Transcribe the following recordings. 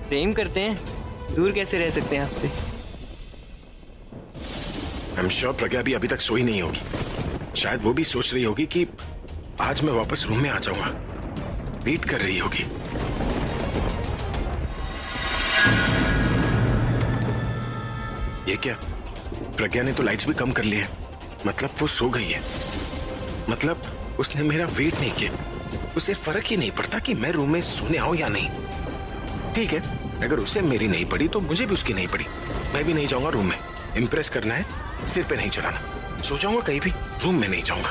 प्रेम करते हैं, दूर कैसे रह सकते हैं आपसे? आई एम श्योर प्रज्ञा भी अभी तक सोई नहीं होगी। शायद वो भी सोच रही होगी कि आज मैं वापस रूम में आ जाऊंगा। वेट कर रही होगी। ये क्या, प्रज्ञा ने तो लाइट्स भी कम कर ली है। मतलब वो सो गई है। मतलब उसने मेरा वेट नहीं किया। उसे फर्क ही नहीं पड़ता कि मैं रूम में सोने आऊं या नहीं। ठीक है, अगर उसे मेरी नहीं पड़ी तो मुझे भी उसकी नहीं पड़ी। मैं भी नहीं जाऊंगा रूम में। इम्प्रेस करना है, सिर पे नहीं चढ़ाना। सो जाऊंगा कहीं भी, रूम में नहीं जाऊंगा।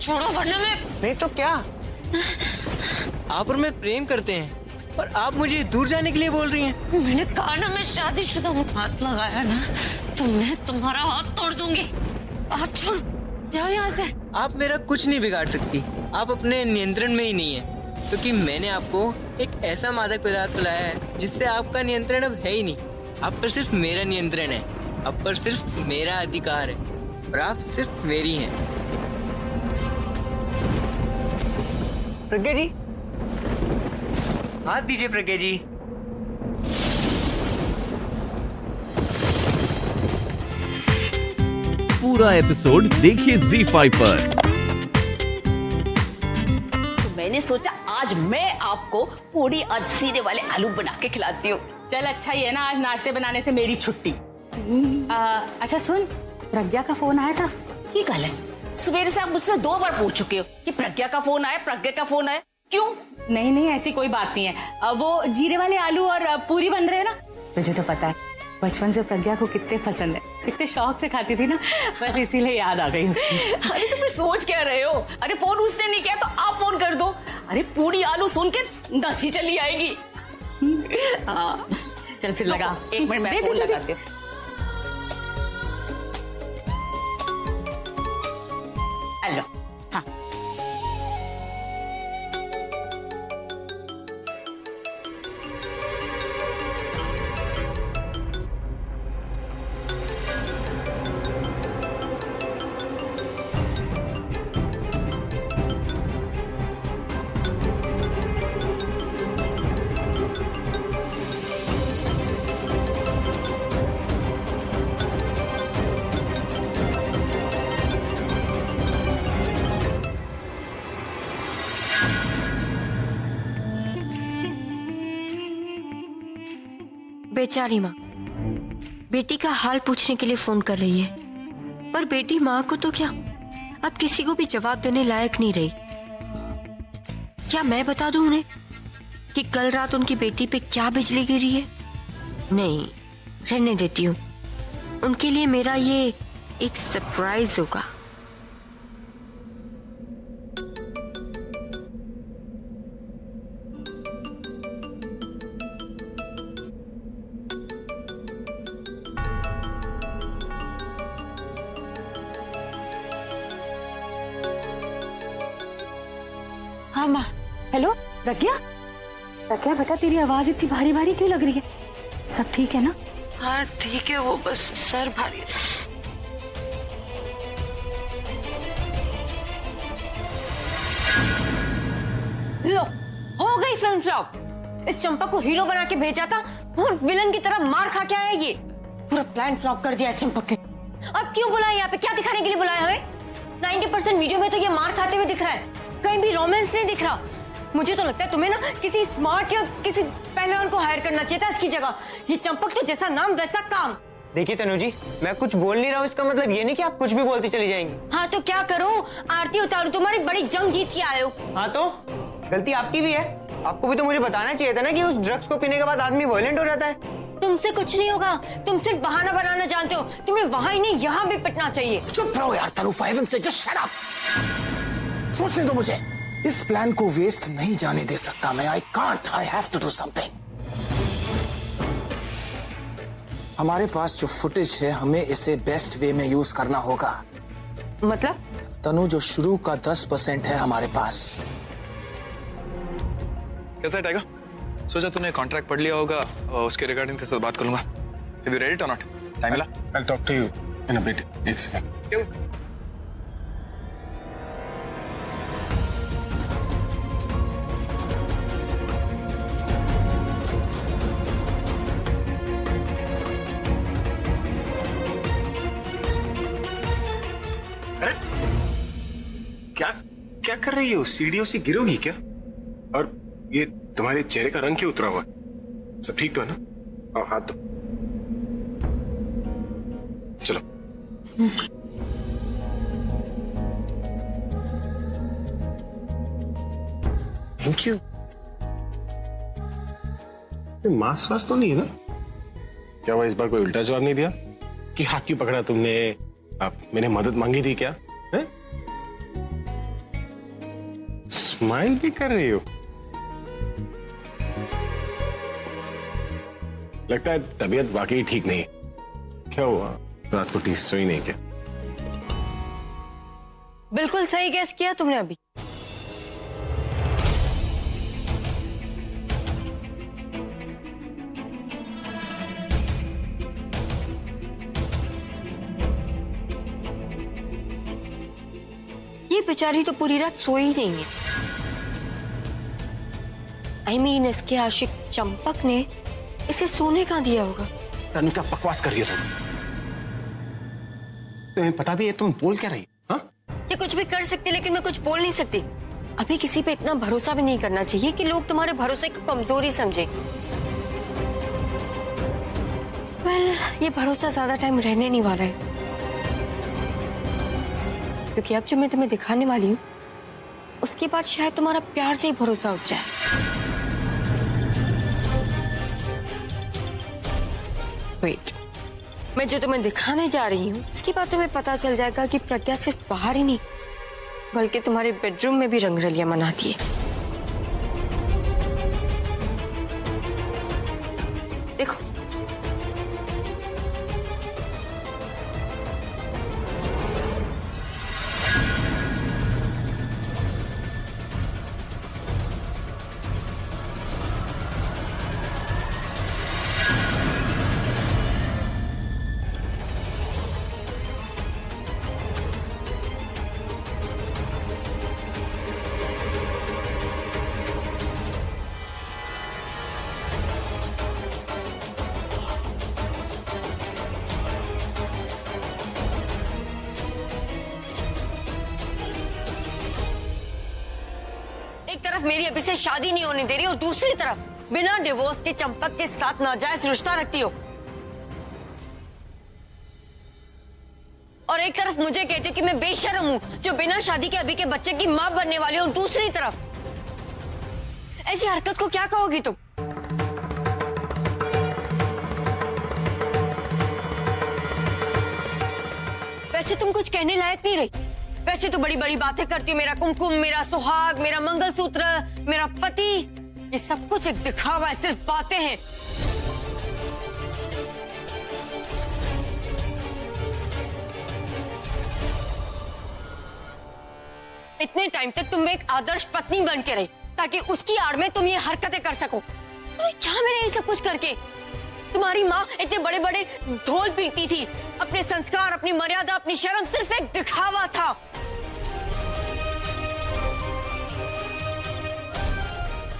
छोड़ो वरना मैं। नहीं तो क्या? आप और मैं प्रेम करते हैं और आप मुझे दूर जाने के लिए बोल रही हैं। मैंने कहा ना मैं शादीशुदा हूँ। हाथ लगाया ना तो मैं तुम्हारा हाथ तोड़ दूंगी। हाथ छोड़, जाओ यहाँ से। आप मेरा कुछ नहीं बिगाड़ सकती। आप अपने नियंत्रण में ही नहीं है, क्योंकि मैंने आपको एक ऐसा मादक पदार्थ पिलाया है जिससे आपका नियंत्रण अब है ही नहीं। आप पर सिर्फ मेरा नियंत्रण है, आप पर सिर्फ मेरा अधिकार है और आप सिर्फ मेरी हैं। प्रज्ञा जी, हाथ दीजिए प्रज्ञा जी। पूरा एपिसोड देखिए ZEE5 पर। मैंने सोचा आज मैं आपको पूरी और सीरे वाले आलू बना के खिलाती हूँ। चल अच्छा ही है ना, आज नाश्ते बनाने से मेरी छुट्टी। अच्छा सुन, प्रज्ञा का फोन आया था। ये गल है, सवेरे से आप मुझसे 2 बार पूछ चुके हो कि प्रज्ञा का फोन आया, प्रज्ञा का फोन आया। क्यों? नहीं ऐसी कोई बात नहीं है। वो जीरे वाले आलू और पूरी बन रहे हैं ना। तुझे तो पता है बचपन से प्रज्ञा को कितने पसंद है, कितने शौक से खाती थी ना, बस इसीलिए याद आ गई उसकी। अरे तो फिर सोच क्या रहे हो? अरे फोन उसने नहीं किया तो आप फोन कर दो। अरे पूरी आलू सुन के नसी चली आएगी। हाँ चल फिर लगा। 1 मिनट मैं फोन लगाती हूँ। हेलो। हाँ बेचारी माँ बेटी का हाल पूछने के लिए फोन कर रही है, पर बेटी माँ को तो क्या अब किसी को भी जवाब देने लायक नहीं रही। क्या मैं बता दूं उन्हें कि कल रात उनकी बेटी पे क्या बिजली गिरी है? नहीं, रहने देती हूँ। उनके लिए मेरा ये एक सरप्राइज होगा। हाँ माँ। हेलो प्रज्ञा। प्रज्ञा बेटा, तेरी आवाज इतनी भारी भारी क्यों लग रही है? सब ठीक है ना? हाँ ठीक है, वो बस सर भारी। लो, हो गई फिल्म फ्लॉप। इस चंपा को हीरो बना के भेजा था और विलन की तरह मार खा के आया। ये पूरा प्लान फ्लॉप कर दिया इस चंपक ने। अब क्यों बुलाया यहाँ पे? क्या दिखाने के लिए बुलाया हमें? 90% वीडियो में तो ये मार खाते हुए दिख रहा है, कहीं भी रोमांस नहीं दिख रहा। मुझे तो लगता है तुम्हें ना किसी स्मार्ट या किसी पहलवान को हायर करना चाहिए था इसकी जगह। ये चंपक तो जैसा नाम वैसा काम। देखिए तनु जी, मैं कुछ बोल नहीं रहा हूँ, इसका मतलब ये नहीं कि आप कुछ भी बोलती चली जाएंगी। हाँ तो क्या करूं? आरती उतारू, तुम्हारी बड़ी जंग जीत के आए हो। हाँ तो गलती आपकी भी है। आपको भी तो मुझे बताना चाहिए था ना कि उस ड्रग्स को पीने के बाद आदमी वायलेंट हो जाता है। तुमसे कुछ नहीं होगा, तुम सिर्फ बहाना बनाना जानते हो। तुम्हें वहां ही नहीं यहाँ भी पिटना चाहिए। चुप रहो यार Tanu, for heaven sake just shut up. सोचने दो मुझे। इस प्लान को वेस्ट नहीं जाने दे सकता मैं। I can't, I have to do something. हमारे पास जो फुटेज है हमें इसे बेस्ट वे में यूज करना होगा। मतलब? तनु, जो शुरू का 10% है हमारे पास। कैसा है टाइगर? सोचा तूने कॉन्ट्रैक्ट पढ़ लिया होगा और उसके रिगार्डिंग तेरे साथ बात कर लूंगा। Have you read it or not? Time मिला? I'll talk to you in a bit. एक सेकंड। क्यों? कर रही हो? सीढ़ियों से गिरोगी क्या? और ये तुम्हारे चेहरे का रंग क्यों उतरा हुआ? सब ठीक तो है ना? आओ हाथ दो। चलो। Thank you. मांस वास तो नहीं है ना? क्या हुआ, इस बार कोई उल्टा जवाब नहीं दिया कि हाथ क्यों पकड़ा तुमने? आप मैंने मदद मांगी थी क्या? है? स्माइल भी कर रही हो। लगता है तबीयत वाकई ठीक नहीं है। क्या हुआ, रात को ठीक सोई नहीं क्या? बिल्कुल सही गैस किया तुमने अभी। ये बेचारी तो पूरी रात सोई नहीं है। I mean, इसके आशिक चंपक ने इसे सोने कहाँ दिया होगा? तनु क्या बकवास कर रही हो तुम? तुम्हें पता भी है तुम बोल क्या रही? हाँ? ये कुछ भी कर सकती, लेकिन मैं कुछ बोल नहीं सकती। अभी किसी पे इतना भरोसा भी नहीं करना चाहिए कि लोग तुम्हारे भरोसे को कमजोरी समझे। ये भरोसा ज्यादा टाइम रहने नहीं वाला है, क्योंकि अब जो मैं तुम्हें दिखाने वाली हूँ उसके बाद शायद तुम्हारा प्यार से ही भरोसा उठ जाए। वेट, मैं जो तुम्हें दिखाने जा रही हूँ उसके बाद तुम्हें पता चल जाएगा कि प्रज्ञा सिर्फ बाहर ही नहीं बल्कि तुम्हारे बेडरूम में भी रंगरलियां मनाती है। देखो, एक तरफ मेरी अभी से शादी नहीं होने दे रही और दूसरी तरफ बिना डिवोर्स के चंपक के साथ नाजायज रिश्ता रखती हो। और एक तरफ मुझे कहती हो कि मैं बेशर्म हूं जो बिना शादी के अभी के बच्चे की मां बनने वाली हूं, और दूसरी तरफ ऐसी हरकत को क्या कहोगी तुम? वैसे तुम कुछ कहने लायक नहीं रही। वैसे तो बड़ी बड़ी बातें करती हो, मेरा कुमकुम, मेरा सुहाग, मेरा मंगलसूत्र, मेरा पति, ये सब कुछ एक दिखावा है, सिर्फ बातें हैं। इतने टाइम तक तुम एक आदर्श पत्नी बन के रही ताकि उसकी आड़ में तुम ये हरकतें कर सको। तुम्हें क्या मिले ये सब कुछ करके? तुम्हारी माँ इतने बड़े बड़े ढोल पीटती थी, अपने संस्कार, अपनी मर्यादा, अपनी शर्म सिर्फ एक दिखावा था।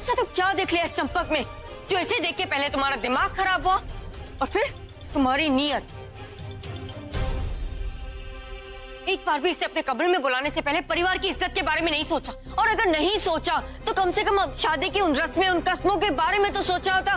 ऐसा तो क्या देख लिया इस चंपक में जो इसे देख के पहले तुम्हारा दिमाग खराब हुआ और फिर तुम्हारी नीयत। एक बार भी इसे अपने कब्र में बुलाने से पहले परिवार की इज्जत के बारे में नहीं सोचा, और अगर नहीं सोचा तो कम से कम अब शादी की उन रस्में, उन कस्मों के बारे में तो सोचा होता।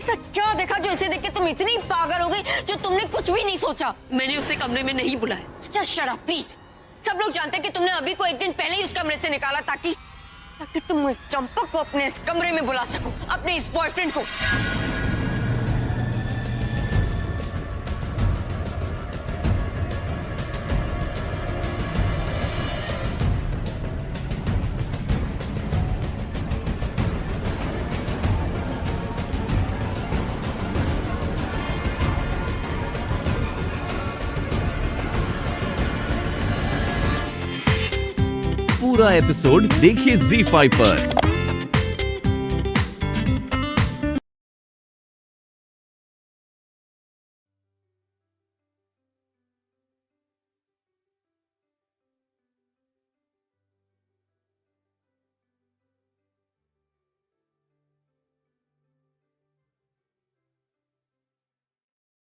ऐसा क्या देखा जो इसे देख के तुम इतनी पागल हो गई जो तुमने कुछ भी नहीं सोचा? मैंने उसे कमरे में नहीं बुलाया। Just shut up please. सब लोग जानते हैं कि तुमने अभी को एक दिन पहले ही उस कमरे से निकाला ताकि तुम इस चंपक को अपने इस कमरे में बुला सको, अपने इस बॉयफ्रेंड को। पूरा एपिसोड देखिए ZEE5 पर।